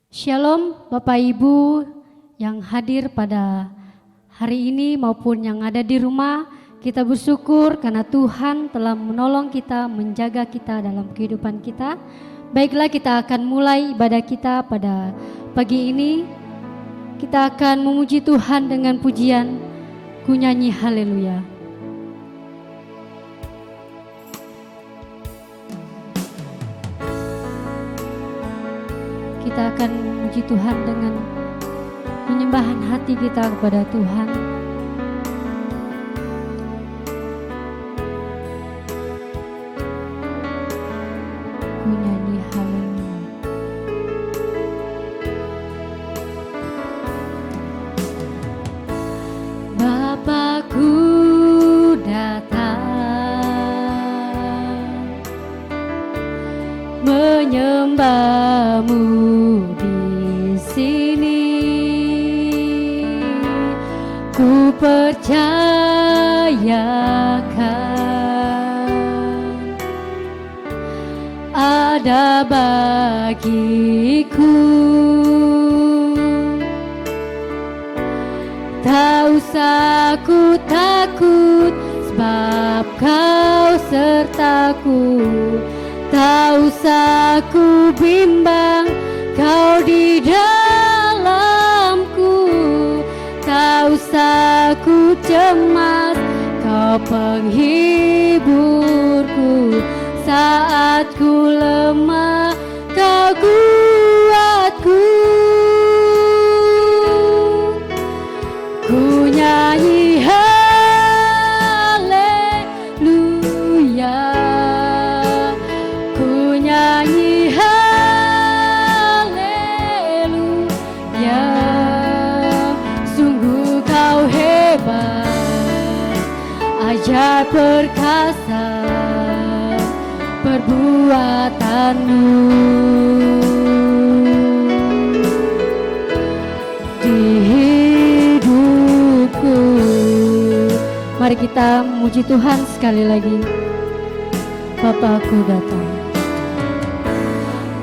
Shalom Bapak Ibu yang hadir pada hari ini maupun yang ada di rumah. Kita bersyukur karena Tuhan telah menolong kita, menjaga kita dalam kehidupan kita. Baiklah, kita akan mulai ibadah kita pada pagi ini. Kita akan memuji Tuhan dengan pujian, ku nyanyi haleluya. Kita akan memuji Tuhan dengan penyembahan hati kita kepada Tuhan. Ku nyanyi haleluya. Bapakku datang menyembahmu di sini. Ku percayakan ada bagiku. Tak usah ku takut sebab kau sertaku. Tak usah ku bimbang, kau di dalamku. Tak usah ku cemas, kau penghiburku. Saat ku lemah, kau kuatku. Ku nyanyi haleluya. Ku nyanyi haleluya. Sungguh kau hebat, ajaib perkasa perbuatanmu di hidupku. Mari kita memuji Tuhan sekali lagi. Bapakku datang,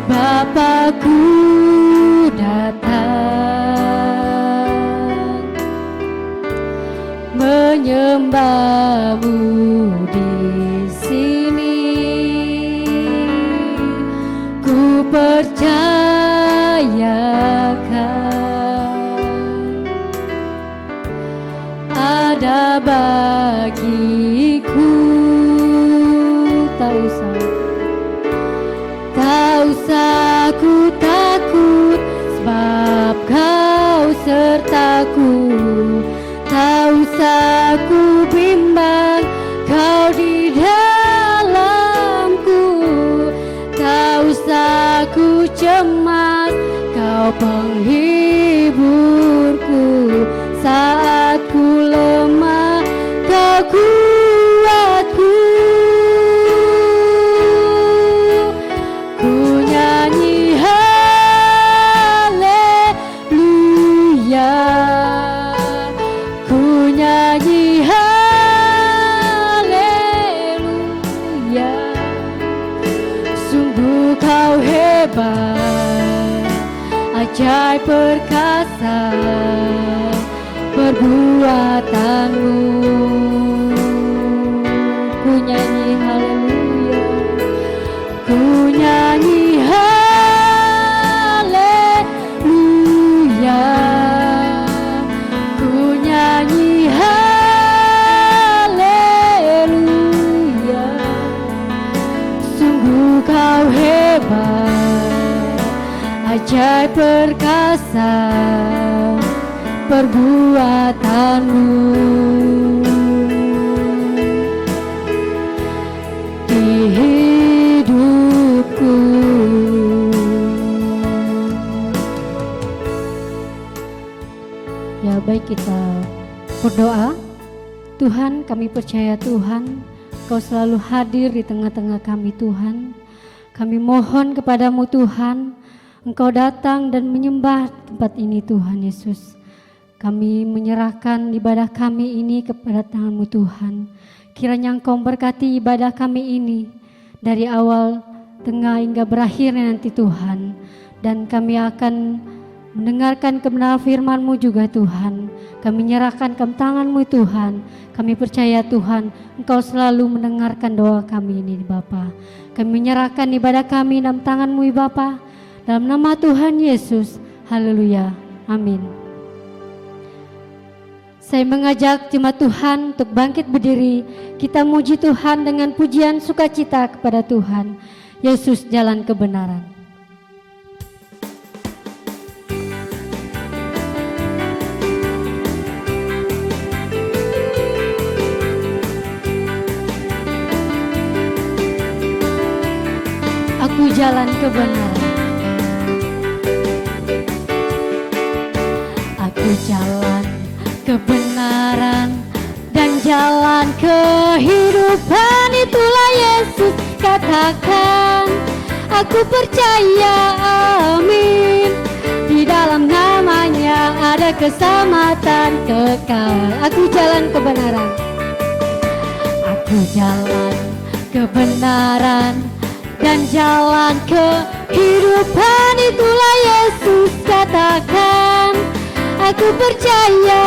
Bapakku datang menyembahmu di sini. Ku percayakan ada bagiku. Tak usah ku takut sebab kau sertaku. Tak usah ku bimbang, kau di dalamku. Tak usah ku cemas, kau penghiburku. Saat ku lemah, kau kuatku. Ku nyanyi haleluya. Ku nyanyi haleluya. Sungguh kau hebat, ajaib perkasa perbuatanmu. Ku nyanyi haleluya. Ku nyanyi haleluya. Ku nyanyi haleluya. Sungguh kau hebat, ajaib perkasa perbuatanmu di hidupku. Ya, baik, kita berdoa. Tuhan, kami percaya Tuhan, Kau selalu hadir di tengah-tengah kami Tuhan. Kami mohon kepadamu Tuhan, Engkau datang dan menyembah tempat ini Tuhan Yesus. Kami menyerahkan ibadah kami ini kepada tangan-Mu Tuhan. Kiranya Engkau berkati ibadah kami ini dari awal, tengah hingga berakhirnya nanti Tuhan. dan kami akan mendengarkan kebenaran firman-Mu juga Tuhan. Kami menyerahkan ke tangan-Mu Tuhan. Kami percaya Tuhan, Engkau selalu mendengarkan doa kami ini Bapa. Kami menyerahkan ibadah kami dalam tangan-Mu Bapa. Dalam nama Tuhan Yesus. Haleluya. Amin. Saya mengajak jemaat Tuhan untuk bangkit berdiri. Kita muji Tuhan dengan pujian sukacita kepada Tuhan. Yesus jalan kebenaran. Aku jalan kebenaran. Aku jalan kebenaran dan jalan kehidupan, itulah Yesus katakan. Aku percaya, amin. Di dalam namanya ada keselamatan kekal. Aku jalan kebenaran. Aku jalan kebenaran dan jalan kehidupan, itulah Yesus katakan. Aku percaya,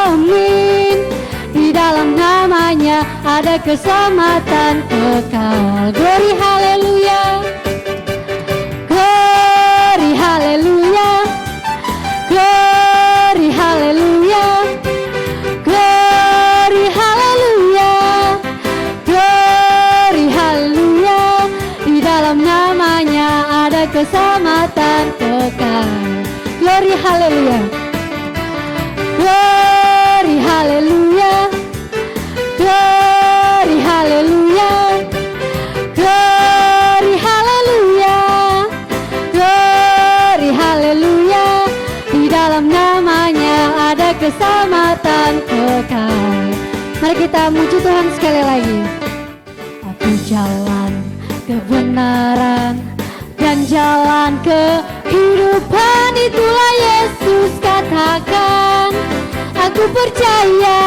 amin. Di dalam namanya ada keselamatan kekal. Glory haleluya. Glory haleluya. Glory haleluya. Glory haleluya. Glory haleluya. Di dalam namanya ada keselamatan kekal. Glory haleluya. Glory haleluya. Glory haleluya. Glory haleluya. Glory haleluya. Di dalam namanya ada keselamatan kekal. Mari kita muji Tuhan sekali lagi. Aku jalan kebenaran dan jalan kehidupan, itulah Yesus katakan. Aku percaya,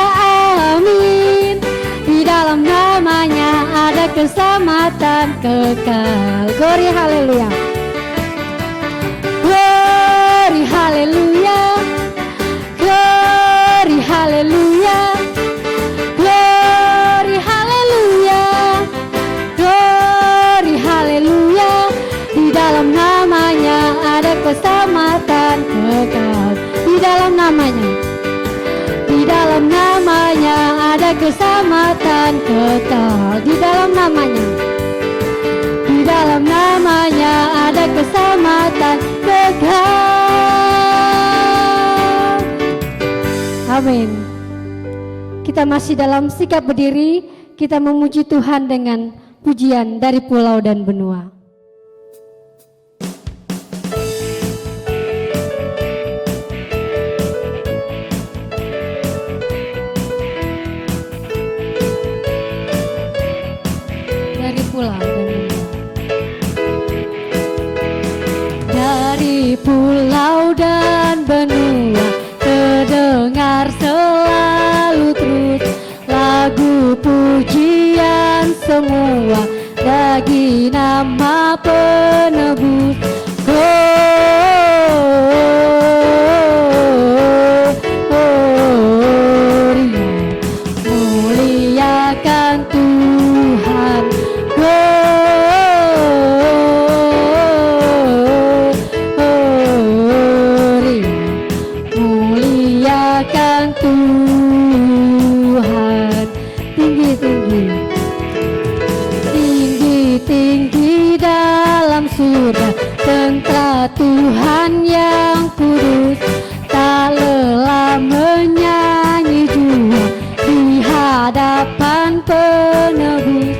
amin. Di dalam namanya ada keselamatan kekal. Glory haleluya. Glory haleluya. Glory haleluya. Glory haleluya. Glory haleluya. Di dalam namanya ada keselamatan kekal. Di dalam namanya, di dalam namanya ada keselamatan kekal. Di dalam namanya, di dalam namanya ada keselamatan kekal. Amin. Kita masih dalam sikap berdiri. Kita memuji Tuhan dengan pujian dari pulau dan benua. Dari pulau dan benua terdengar selalu terus lagu pujian semua bagi nama penebus. Muliakan Tuhan. Muliakan Tuhan. Tinggi-tinggi, tinggi-tinggi dalam surga, tentara Tuhan yang kudus, tak lelah menyanyi jua di hadapan penebus.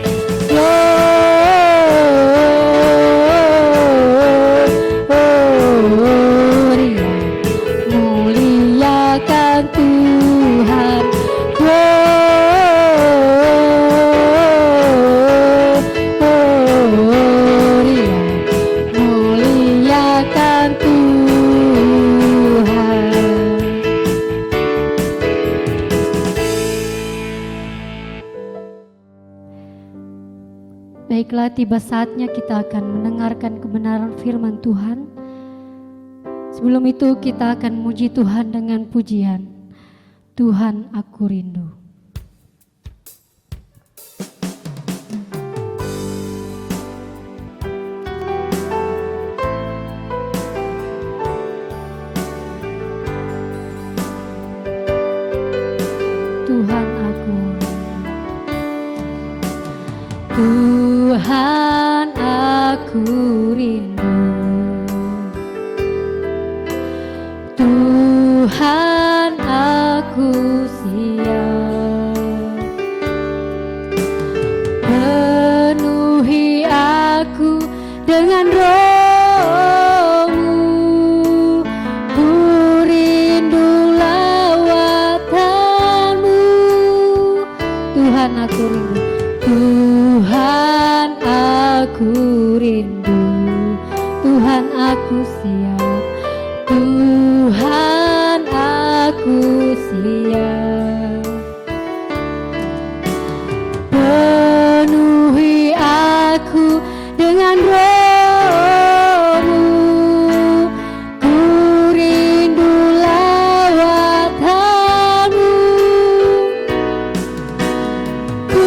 Muliakan Tuhan. Muliakan Tuhan. Baiklah, tiba saatnya kita akan mendengarkan kebenaran firman Tuhan. Sebelum itu kita akan muji Tuhan dengan pujian Tuhan Aku Rindu. Tuhan aku, Tuhan aku rindu, Tuhan aku siap, penuhi aku dengan Roh-Mu, ku rindu lawatan-Mu. Tuhan aku rindu, Tuhan aku rindu, Tuhan aku siap, Tuhan aku siap, penuhi aku dengan Roh-Mu, ku rindu lawatan-Mu, ku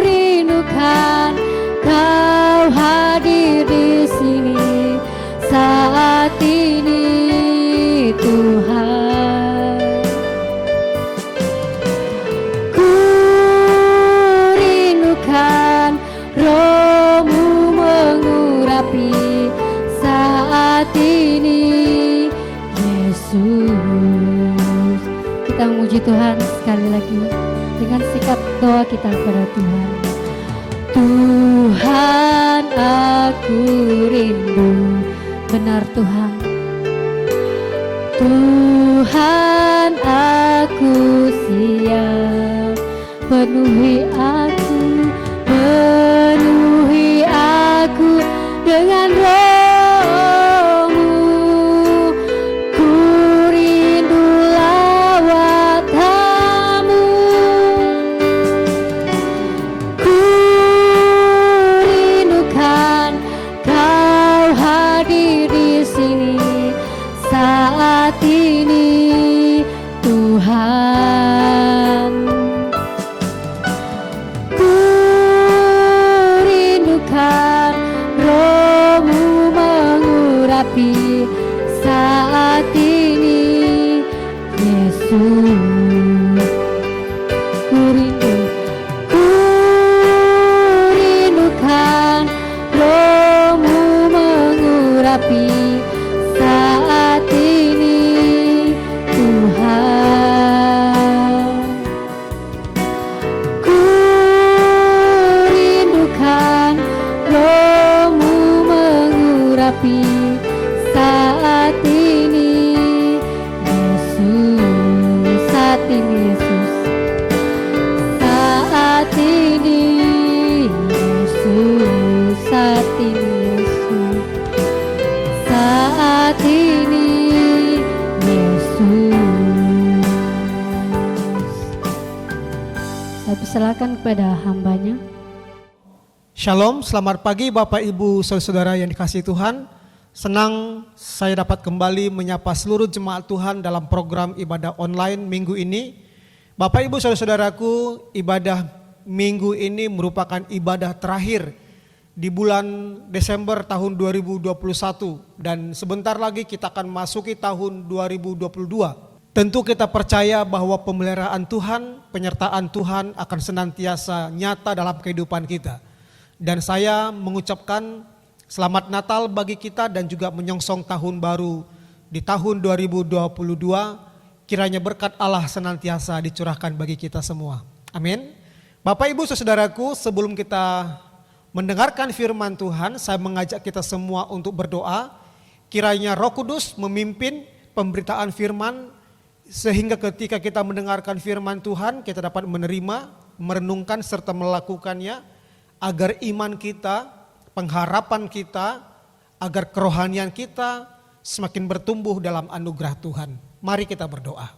rindukan Kau hadir di sini saat ini Tuhan. Ku rindukan Roh-Mu mengurapi saat ini Yesus. Kita memuji Tuhan sekali lagi dengan sikap doa kita kepada Tuhan. Tuhan aku rindu, benar Tuhan. Tuhan aku siap, penuhi aku dengan Roh-Mu, ku rindu lawatan-Mu, ku rindukan Kau hadir di sini saat ini Tuhan. Ku rindukan Roh-Mu mengurapi saat ini Yesus. Ku rindukan Roh-Mu mengurapi saat ini Tuhan. Ku rindukan Roh-Mu mengurapi saat ini Yesus, saat ini Yesus, saat ini Yesus, saat ini Yesus, saat ini Yesus. Saya persilakan kepada hambanya. Shalom, selamat pagi Bapak Ibu Saudara yang dikasihi Tuhan. Senang saya dapat kembali menyapa seluruh jemaat Tuhan dalam program ibadah online minggu ini. Bapak Ibu Saudaraku, ibadah minggu ini merupakan ibadah terakhir di bulan Desember tahun 2021 dan sebentar lagi kita akan masuki tahun 2022. Tentu kita percaya bahwa pemeliharaan Tuhan, penyertaan Tuhan akan senantiasa nyata dalam kehidupan kita. Dan saya mengucapkan selamat Natal bagi kita dan juga menyongsong tahun baru di tahun 2022. Kiranya berkat Allah senantiasa dicurahkan bagi kita semua. Amin. Bapak Ibu Saudaraku, sebelum kita mendengarkan firman Tuhan, saya mengajak kita semua untuk berdoa. Kiranya Roh Kudus memimpin pemberitaan firman, sehingga ketika kita mendengarkan firman Tuhan, kita dapat menerima, merenungkan serta melakukannya, agar iman kita, pengharapan kita, agar kerohanian kita semakin bertumbuh dalam anugerah Tuhan. Mari kita berdoa.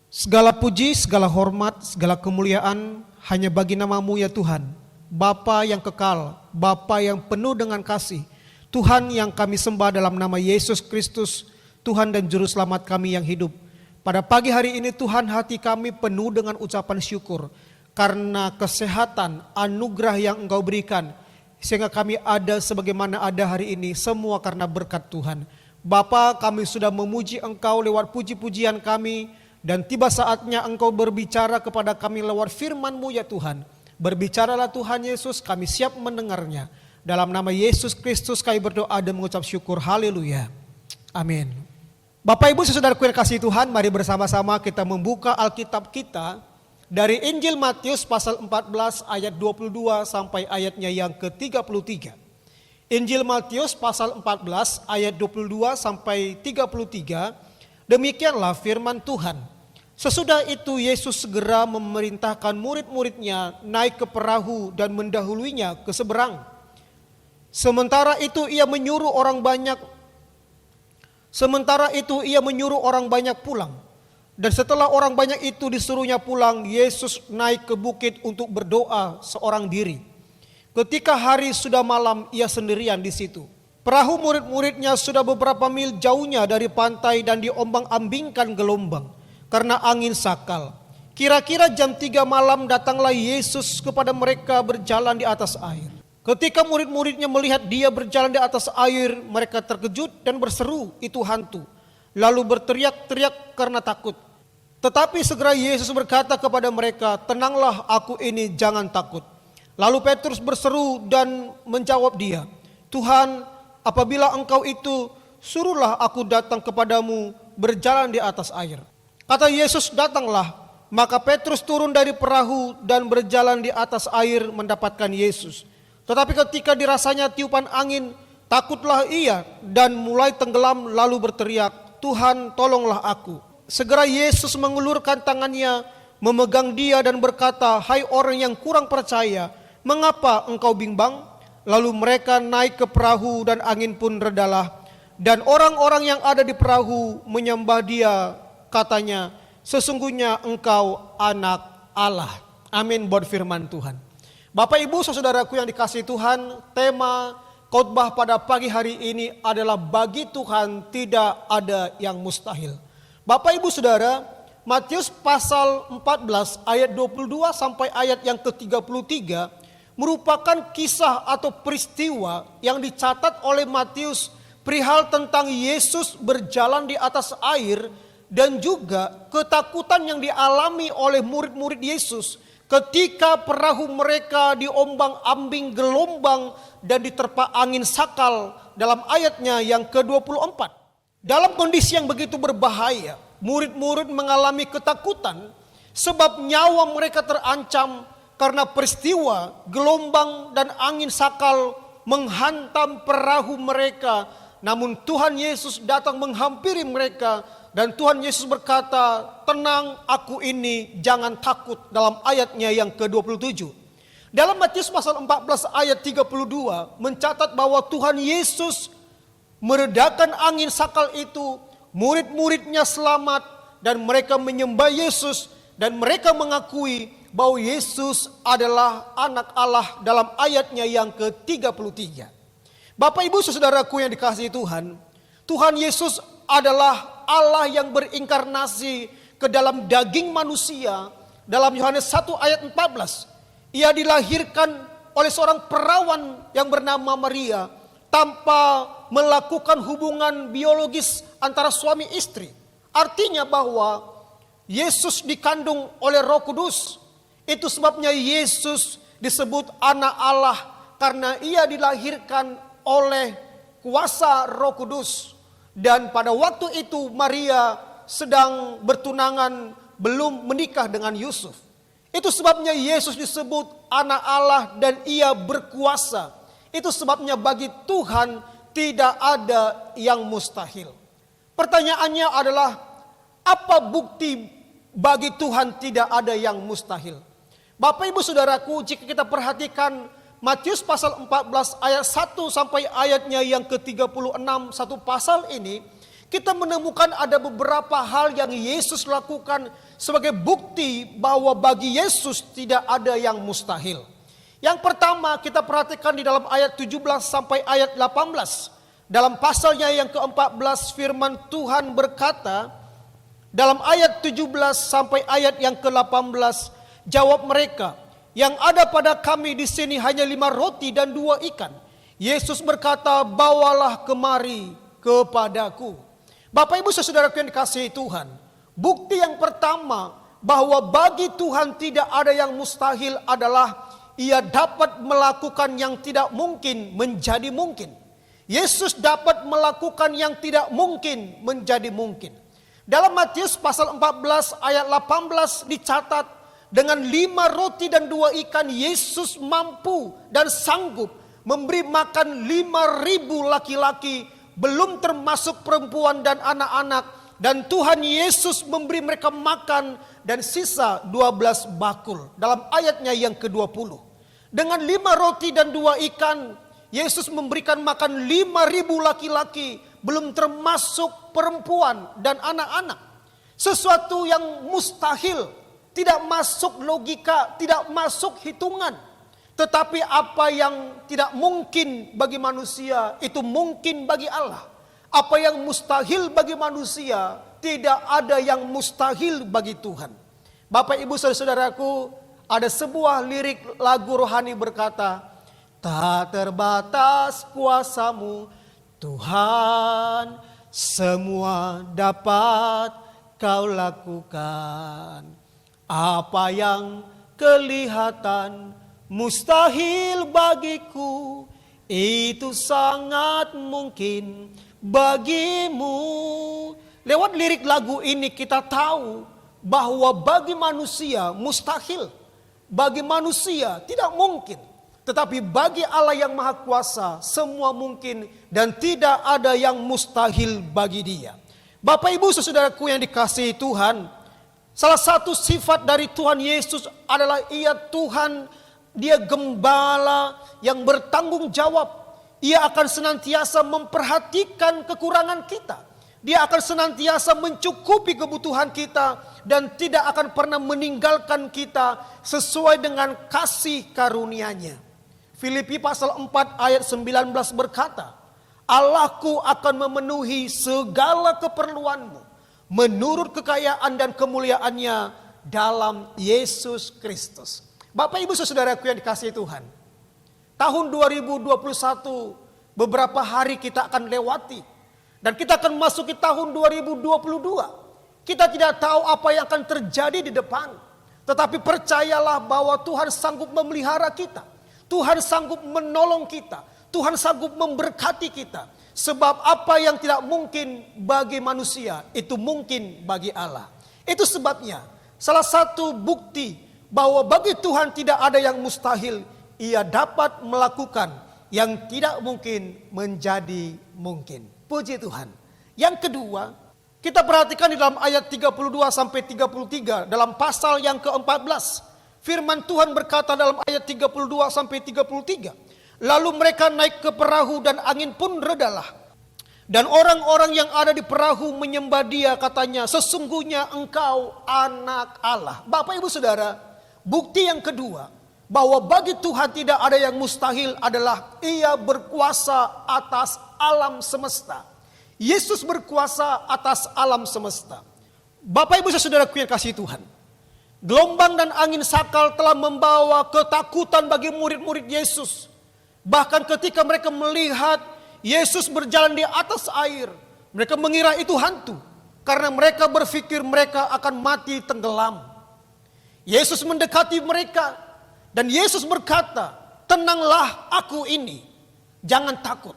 Segala puji, segala hormat, segala kemuliaan hanya bagi nama-Mu ya Tuhan, Bapa yang kekal, Bapa yang penuh dengan kasih, Tuhan yang kami sembah dalam nama Yesus Kristus, Tuhan dan Juru Selamat kami yang hidup. Pada pagi hari ini Tuhan, hati kami penuh dengan ucapan syukur karena kesehatan, anugerah yang Engkau berikan, sehingga kami ada sebagaimana ada hari ini, semua karena berkat Tuhan. Bapa, kami sudah memuji Engkau lewat puji-pujian kami, dan tiba saatnya Engkau berbicara kepada kami lewat firman-Mu ya Tuhan. Berbicaralah Tuhan Yesus, kami siap mendengarnya. Dalam nama Yesus Kristus kami berdoa dan mengucap syukur. Haleluya. Amin. Bapak Ibu saudaraku yang kasih Tuhan, mari bersama-sama kita membuka Alkitab kita dari Injil Matius pasal 14 ayat 22 sampai ayatnya yang ke-33. Injil Matius pasal 14 ayat 22 sampai 33. Demikianlah firman Tuhan. Sesudah itu Yesus segera memerintahkan murid-muridnya naik ke perahu dan mendahuluinya ke seberang. Sementara itu ia menyuruh orang banyak pulang. Dan setelah orang banyak itu disuruhnya pulang, Yesus naik ke bukit untuk berdoa seorang diri. Ketika hari sudah malam, ia sendirian di situ. Perahu murid-muridnya sudah beberapa mil jauhnya dari pantai dan diombang-ambingkan gelombang karena angin sakal. Kira-kira jam 3 malam datanglah Yesus kepada mereka berjalan di atas air. Ketika murid-muridnya melihat dia berjalan di atas air, mereka terkejut dan berseru, "Itu hantu." Lalu berteriak-teriak karena takut. Tetapi segera Yesus berkata kepada mereka, "Tenanglah, aku ini, jangan takut." Lalu Petrus berseru dan menjawab dia, "Tuhan, apabila Engkau itu, suruhlah aku datang kepadamu berjalan di atas air." Kata Yesus, "Datanglah." Maka Petrus turun dari perahu dan berjalan di atas air mendapatkan Yesus. Tetapi ketika dirasanya tiupan angin, takutlah ia dan mulai tenggelam lalu berteriak, "Tuhan, tolonglah aku." Segera Yesus mengulurkan tangannya, memegang dia dan berkata, "Hai orang yang kurang percaya, mengapa engkau bimbang?" Lalu mereka naik ke perahu dan angin pun redalah. Dan orang-orang yang ada di perahu menyembah dia, katanya, "Sesungguhnya engkau anak Allah." Amin buat firman Tuhan. Bapak Ibu saudaraku yang dikasihi Tuhan, tema khotbah pada pagi hari ini adalah bagi Tuhan tidak ada yang mustahil. Bapak Ibu Saudara, Matius pasal 14 ayat 22 sampai ayat yang ke-33 merupakan kisah atau peristiwa yang dicatat oleh Matius perihal tentang Yesus berjalan di atas air dan juga ketakutan yang dialami oleh murid-murid Yesus ketika perahu mereka diombang-ambing gelombang dan diterpa angin sakal dalam ayatnya yang ke-24. Dalam kondisi yang begitu berbahaya, murid-murid mengalami ketakutan sebab nyawa mereka terancam karena peristiwa gelombang dan angin sakal menghantam perahu mereka. Namun Tuhan Yesus datang menghampiri mereka dan Tuhan Yesus berkata, "Tenang, aku ini, jangan takut." Dalam ayatnya yang ke-27. Dalam Matius pasal 14 ayat 32 mencatat bahwa Tuhan Yesus meredakan angin sakal itu, murid-muridnya selamat dan mereka menyembah Yesus dan mereka mengakui bahwa Yesus adalah anak Allah dalam ayatnya yang ke-33. Bapak Ibu saudaraku yang dikasihi Tuhan, Tuhan Yesus adalah Allah yang berinkarnasi ke dalam daging manusia. Dalam Yohanes 1 ayat 14, ia dilahirkan oleh seorang perawan yang bernama Maria tanpa melakukan hubungan biologis antara suami istri. Artinya bahwa Yesus dikandung oleh Roh Kudus. Itu sebabnya Yesus disebut anak Allah karena ia dilahirkan oleh kuasa Roh Kudus. Dan pada waktu itu Maria sedang bertunangan, belum menikah dengan Yusuf. Itu sebabnya Yesus disebut anak Allah dan ia berkuasa. Itu sebabnya bagi Tuhan tidak ada yang mustahil. Pertanyaannya adalah, apa bukti bagi Tuhan tidak ada yang mustahil? Bapak Ibu Saudaraku, jika kita perhatikan Matius pasal 14 ayat 1 sampai ayatnya yang ke-36, satu pasal ini, kita menemukan ada beberapa hal yang Yesus lakukan sebagai bukti bahwa bagi Yesus tidak ada yang mustahil. Yang pertama kita perhatikan di dalam ayat 17 sampai ayat 18. Dalam pasalnya yang ke-14 firman Tuhan berkata, dalam ayat 17 sampai ayat yang ke-18, jawab mereka, yang ada pada kami di sini hanya 5 roti dan 2 ikan. Yesus berkata, bawalah kemari kepadaku. Bapak ibu saudaraku yang dikasihi Tuhan, bukti yang pertama bahwa bagi Tuhan tidak ada yang mustahil adalah Ia dapat melakukan yang tidak mungkin menjadi mungkin. Yesus dapat melakukan yang tidak mungkin menjadi mungkin. Dalam Matius pasal 14 ayat 18 dicatat, dengan 5 roti dan 2 ikan Yesus mampu dan sanggup memberi makan 5.000 laki-laki, belum termasuk perempuan dan anak-anak. Dan Tuhan Yesus memberi mereka makan dan sisa 12 bakul. Dalam ayatnya yang ke-20. Dengan 5 roti dan 2 ikan, Yesus memberikan makan 5.000 laki-laki, belum termasuk perempuan dan anak-anak. Sesuatu yang mustahil, tidak masuk logika, tidak masuk hitungan. Tetapi apa yang tidak mungkin bagi manusia, itu mungkin bagi Allah. Apa yang mustahil bagi manusia, tidak ada yang mustahil bagi Tuhan. Bapak ibu saudaraku, ada sebuah lirik lagu rohani berkata, tak terbatas kuasamu Tuhan, semua dapat kau lakukan. Apa yang kelihatan mustahil bagiku, itu sangat mungkin bagimu. Lewat lirik lagu ini kita tahu bahwa bagi manusia mustahil, bagi manusia tidak mungkin. Tetapi bagi Allah yang Maha Kuasa semua mungkin, dan tidak ada yang mustahil bagi Dia. Bapak ibu saudaraku yang dikasihi Tuhan, salah satu sifat dari Tuhan Yesus adalah Ia Tuhan, Dia gembala yang bertanggung jawab. Ia akan senantiasa memperhatikan kekurangan kita. Dia akan senantiasa mencukupi kebutuhan kita dan tidak akan pernah meninggalkan kita sesuai dengan kasih karunia-Nya. Filipi pasal 4 ayat 19 berkata, Allahku akan memenuhi segala keperluanmu menurut kekayaan dan kemuliaan-Nya dalam Yesus Kristus. Bapak ibu saudaraku yang dikasihi Tuhan, tahun 2021 beberapa hari kita akan lewati, dan kita akan masuki tahun 2022. Kita tidak tahu apa yang akan terjadi di depan, tetapi percayalah bahwa Tuhan sanggup memelihara kita, Tuhan sanggup menolong kita, Tuhan sanggup memberkati kita. Sebab apa yang tidak mungkin bagi manusia, itu mungkin bagi Allah. Itu sebabnya salah satu bukti bahwa bagi Tuhan tidak ada yang mustahil. Ia dapat melakukan yang tidak mungkin menjadi mungkin. Puji Tuhan. Yang kedua, kita perhatikan di dalam ayat 32 sampai 33 dalam pasal yang ke-14. Firman Tuhan berkata dalam ayat 32 sampai 33. Lalu mereka naik ke perahu dan angin pun redalah. Dan orang-orang yang ada di perahu menyembah Dia, katanya, sesungguhnya Engkau anak Allah. Bapak ibu saudara, bukti yang kedua bahwa bagi Tuhan tidak ada yang mustahil adalah Ia berkuasa atas alam semesta. Yesus berkuasa atas alam semesta. Bapak ibu saudaraku yang kasih Tuhan, gelombang dan angin sakal telah membawa ketakutan bagi murid-murid Yesus. Bahkan ketika mereka melihat Yesus berjalan di atas air, mereka mengira itu hantu, karena mereka berpikir mereka akan mati tenggelam. Yesus mendekati mereka, dan Yesus berkata, tenanglah, aku ini, jangan takut.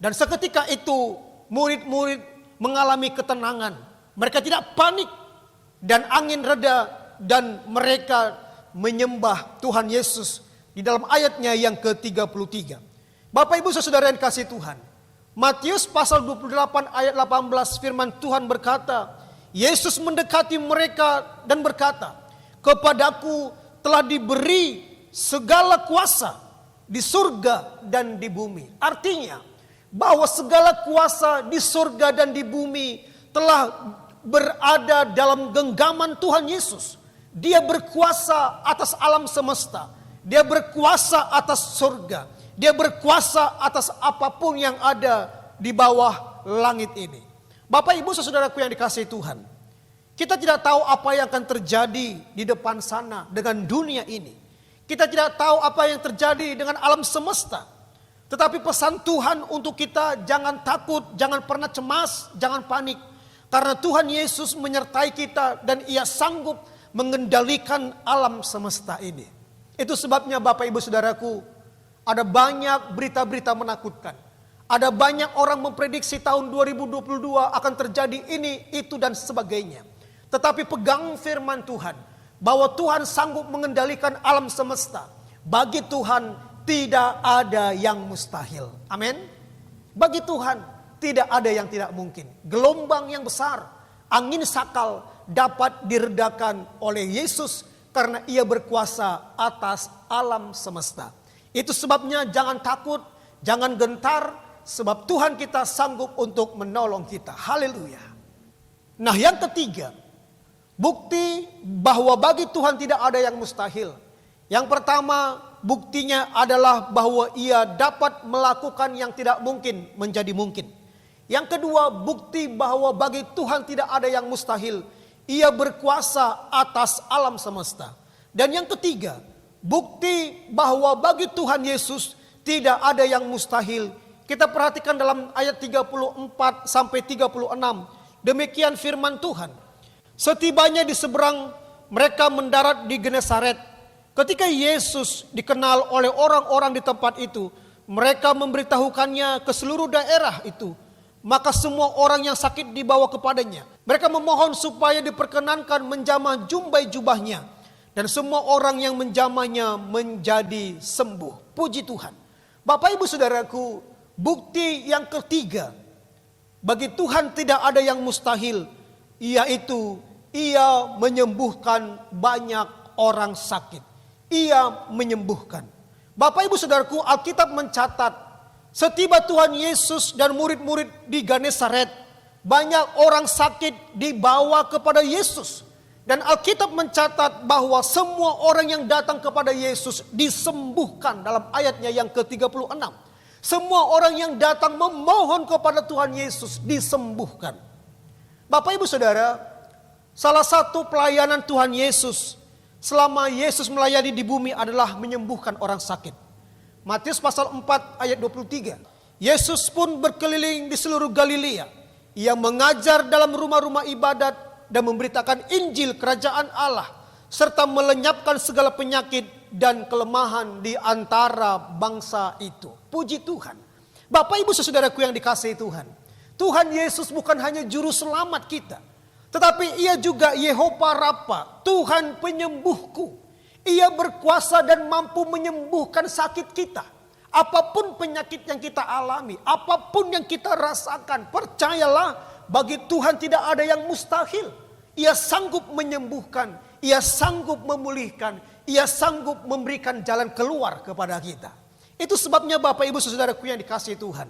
Dan seketika itu murid-murid mengalami ketenangan. Mereka tidak panik, dan angin reda, dan mereka menyembah Tuhan Yesus. Di dalam ayatnya yang ke-33. Bapak ibu saudara yang kasih Tuhan, Matius pasal 28 ayat 18 firman Tuhan berkata, Yesus mendekati mereka dan berkata, kepadaku telah diberi segala kuasa di surga dan di bumi. Artinya bahwa segala kuasa di surga dan di bumi telah berada dalam genggaman Tuhan Yesus. Dia berkuasa atas alam semesta. Dia berkuasa atas surga. Dia berkuasa atas apapun yang ada di bawah langit ini. Bapak Ibu saudaraku yang dikasihi Tuhan, kita tidak tahu apa yang akan terjadi di depan sana dengan dunia ini. Kita tidak tahu apa yang terjadi dengan alam semesta. Tetapi pesan Tuhan untuk kita, jangan takut, jangan pernah cemas, jangan panik. Karena Tuhan Yesus menyertai kita dan Ia sanggup mengendalikan alam semesta ini. Itu sebabnya Bapak Ibu Saudaraku, ada banyak berita-berita menakutkan. Ada banyak orang memprediksi tahun 2022 akan terjadi ini, itu dan sebagainya. Tetapi pegang firman Tuhan, bahwa Tuhan sanggup mengendalikan alam semesta. Bagi Tuhan tidak ada yang mustahil. Amin. Bagi Tuhan tidak ada yang tidak mungkin. Gelombang yang besar, angin sakal dapat diredakan oleh Yesus karena Ia berkuasa atas alam semesta. Itu sebabnya jangan takut, jangan gentar, sebab Tuhan kita sanggup untuk menolong kita. Haleluya. Nah, yang ketiga, bukti bahwa bagi Tuhan tidak ada yang mustahil. Yang pertama, buktinya adalah bahwa Ia dapat melakukan yang tidak mungkin menjadi mungkin. Yang kedua, bukti bahwa bagi Tuhan tidak ada yang mustahil. Ia berkuasa atas alam semesta. Dan yang ketiga, bukti bahwa bagi Tuhan Yesus tidak ada yang mustahil. Kita perhatikan dalam ayat 34 sampai 36. Demikian firman Tuhan. Setibanya di seberang, mereka mendarat di Genesaret. Ketika Yesus dikenal oleh orang-orang di tempat itu, mereka memberitahukannya ke seluruh daerah itu. Maka semua orang yang sakit dibawa kepadanya. Mereka memohon supaya diperkenankan menjamah jumbai jubahnya. Dan semua orang yang menjamahnya menjadi sembuh. Puji Tuhan. Bapak Ibu Saudaraku, bukti yang ketiga, bagi Tuhan tidak ada yang mustahil, yaitu Ia menyembuhkan banyak orang sakit. Ia menyembuhkan. Bapak Ibu Saudaraku, Alkitab mencatat setiba Tuhan Yesus dan murid-murid di Genesaret, banyak orang sakit dibawa kepada Yesus. Dan Alkitab mencatat bahwa semua orang yang datang kepada Yesus disembuhkan dalam ayatnya yang ke-36. Semua orang yang datang memohon kepada Tuhan Yesus disembuhkan. Bapak Ibu Saudara, salah satu pelayanan Tuhan Yesus selama Yesus melayani di bumi adalah menyembuhkan orang sakit. Matius pasal 4 ayat 23. Yesus pun berkeliling di seluruh Galilea. Ia mengajar dalam rumah-rumah ibadat dan memberitakan Injil kerajaan Allah, serta melenyapkan segala penyakit dan kelemahan di antara bangsa itu. Puji Tuhan. Bapak Ibu saudaraku yang dikasihi Tuhan, Tuhan Yesus bukan hanya juru selamat kita, tetapi Ia juga Yehova Rafa, Tuhan penyembuhku. Ia berkuasa dan mampu menyembuhkan sakit kita. Apapun penyakit yang kita alami, apapun yang kita rasakan, percayalah, bagi Tuhan tidak ada yang mustahil. Ia sanggup menyembuhkan, Ia sanggup memulihkan, Ia sanggup memberikan jalan keluar kepada kita. Itu sebabnya Bapak Ibu saudaraku yang dikasihi Tuhan,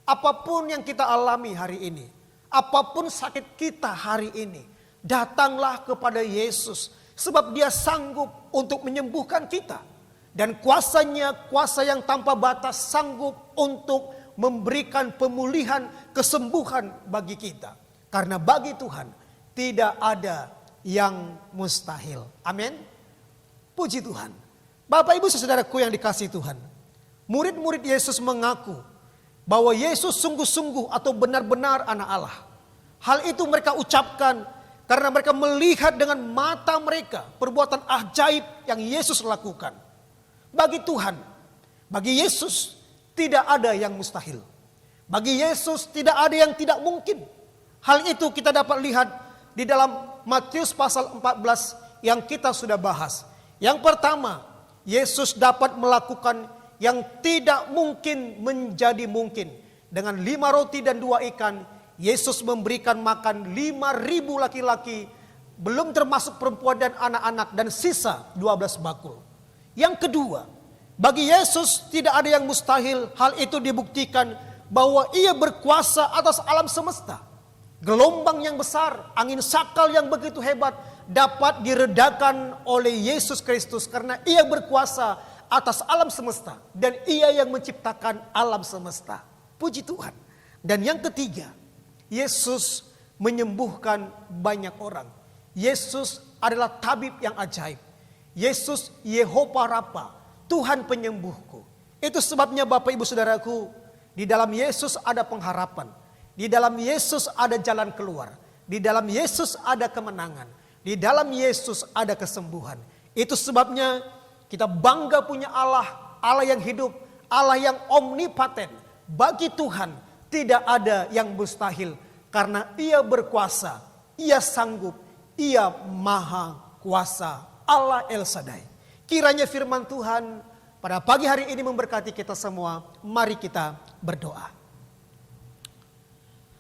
apapun yang kita alami hari ini, apapun sakit kita hari ini, datanglah kepada Yesus. Sebab Dia sanggup untuk menyembuhkan kita. Dan kuasanya, kuasa yang tanpa batas, sanggup untuk memberikan pemulihan, kesembuhan bagi kita. Karena bagi Tuhan tidak ada yang mustahil. Amin. Puji Tuhan. Bapak Ibu saudaraku yang dikasihi Tuhan, murid-murid Yesus mengaku bahwa Yesus sungguh-sungguh atau benar-benar anak Allah. Hal itu mereka ucapkan karena mereka melihat dengan mata mereka perbuatan ajaib yang Yesus lakukan. Bagi Tuhan, bagi Yesus tidak ada yang mustahil. Bagi Yesus tidak ada yang tidak mungkin. Hal itu kita dapat lihat di dalam Matius pasal 14 yang kita sudah bahas. Yang pertama, Yesus dapat melakukan yang tidak mungkin menjadi mungkin. Dengan 5 roti dan 2 ikan, Yesus memberikan makan 5.000 laki-laki, belum termasuk perempuan dan anak-anak, dan sisa 12 bakul. Yang kedua, bagi Yesus tidak ada yang mustahil. Hal itu dibuktikan bahwa Ia berkuasa atas alam semesta. Gelombang yang besar, angin sakal yang begitu hebat dapat diredakan oleh Yesus Kristus karena Ia berkuasa atas alam semesta dan Ia yang menciptakan alam semesta. Puji Tuhan. Dan yang ketiga, Yesus menyembuhkan banyak orang. Yesus adalah tabib yang ajaib. Yesus Yehova Rafa, Tuhan penyembuhku. Itu sebabnya Bapak Ibu Saudaraku, di dalam Yesus ada pengharapan. Di dalam Yesus ada jalan keluar. Di dalam Yesus ada kemenangan. Di dalam Yesus ada kesembuhan. Itu sebabnya kita bangga punya Allah, Allah yang hidup, Allah yang omnipoten. Bagi Tuhan tidak ada yang mustahil karena Ia berkuasa, Ia sanggup, Ia maha kuasa, Allah El Shaddai. Kiranya firman Tuhan pada pagi hari ini memberkati kita semua. Mari kita berdoa.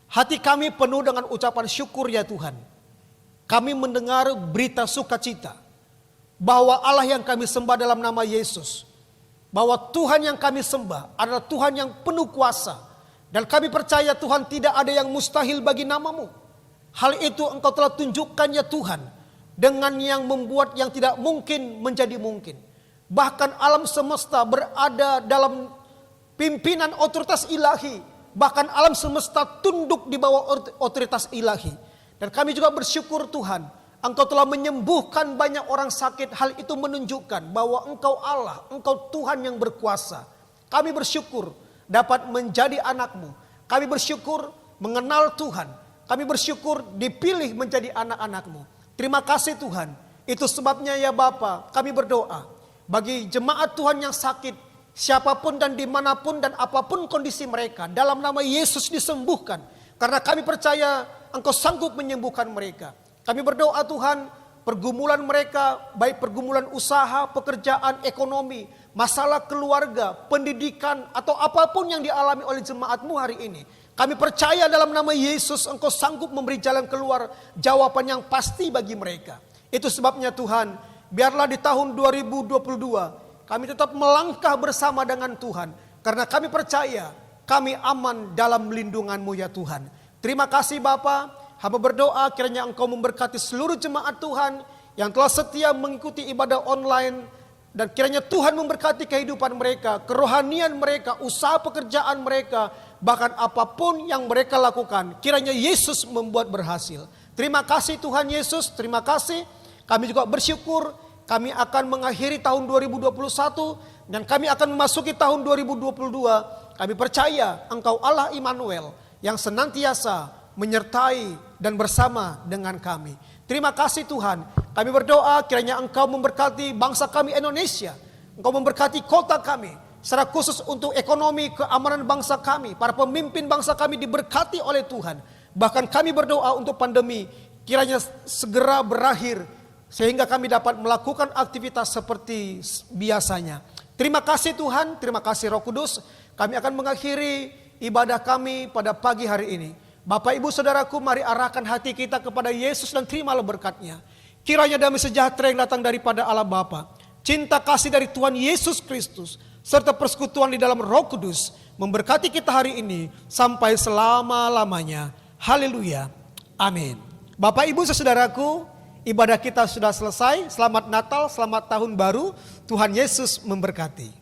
Hati kami penuh dengan ucapan syukur ya Tuhan. Kami mendengar berita sukacita bahwa Allah yang kami sembah dalam nama Yesus, bahwa Tuhan yang kami sembah adalah Tuhan yang penuh kuasa. Dan kami percaya Tuhan tidak ada yang mustahil bagi namamu. Hal itu Engkau telah tunjukkan ya Tuhan, dengan yang membuat yang tidak mungkin menjadi mungkin. Bahkan alam semesta berada dalam pimpinan otoritas ilahi. Bahkan alam semesta tunduk di bawah otoritas ilahi. Dan kami juga bersyukur Tuhan, Engkau telah menyembuhkan banyak orang sakit. Hal itu menunjukkan bahwa Engkau Allah, Engkau Tuhan yang berkuasa. Kami bersyukur dapat menjadi anak-Mu. Kami bersyukur mengenal Tuhan. Kami bersyukur dipilih menjadi anak-anak-Mu. Terima kasih Tuhan. Itu sebabnya ya Bapa, kami berdoa bagi jemaat Tuhan yang sakit, siapapun dan dimanapun dan apapun kondisi mereka, dalam nama Yesus disembuhkan. Karena kami percaya Engkau sanggup menyembuhkan mereka. Kami berdoa Tuhan, pergumulan mereka, baik pergumulan usaha, pekerjaan, ekonomi, masalah keluarga, pendidikan, atau apapun yang dialami oleh jemaat-Mu hari ini. Kami percaya dalam nama Yesus Engkau sanggup memberi jalan keluar, jawaban yang pasti bagi mereka. Itu sebabnya Tuhan, biarlah di tahun 2022 kami tetap melangkah bersama dengan Tuhan. Karena kami percaya kami aman dalam lindungan-Mu ya Tuhan. Terima kasih Bapa. Hamba berdoa kiranya Engkau memberkati seluruh jemaat Tuhan yang telah setia mengikuti ibadah online. Dan kiranya Tuhan memberkati kehidupan mereka, kerohanian mereka, usaha pekerjaan mereka. Bahkan apapun yang mereka lakukan, kiranya Yesus membuat berhasil. Terima kasih Tuhan Yesus, terima kasih. Kami juga bersyukur kami akan mengakhiri tahun 2021 dan kami akan memasuki tahun 2022. Kami percaya Engkau Allah Immanuel yang senantiasa menyertai dan bersama dengan kami. Terima kasih Tuhan. Kami berdoa kiranya Engkau memberkati bangsa kami Indonesia. Engkau memberkati kota kami. Secara khusus untuk ekonomi, keamanan bangsa kami. Para pemimpin bangsa kami diberkati oleh Tuhan. Bahkan kami berdoa untuk pandemi kiranya segera berakhir. Sehingga kami dapat melakukan aktivitas seperti biasanya. Terima kasih Tuhan, terima kasih Roh Kudus. Kami akan mengakhiri ibadah kami pada pagi hari ini. Bapak Ibu Saudaraku, mari arahkan hati kita kepada Yesus dan terimalah berkat-Nya. Kiranya damai sejahtera yang datang daripada Allah Bapa, cinta kasih dari Tuhan Yesus Kristus, serta persekutuan di dalam Roh Kudus memberkati kita hari ini sampai selama-lamanya. Haleluya. Amin. Bapak Ibu Saudaraku, ibadah kita sudah selesai. Selamat Natal, selamat Tahun Baru. Tuhan Yesus memberkati.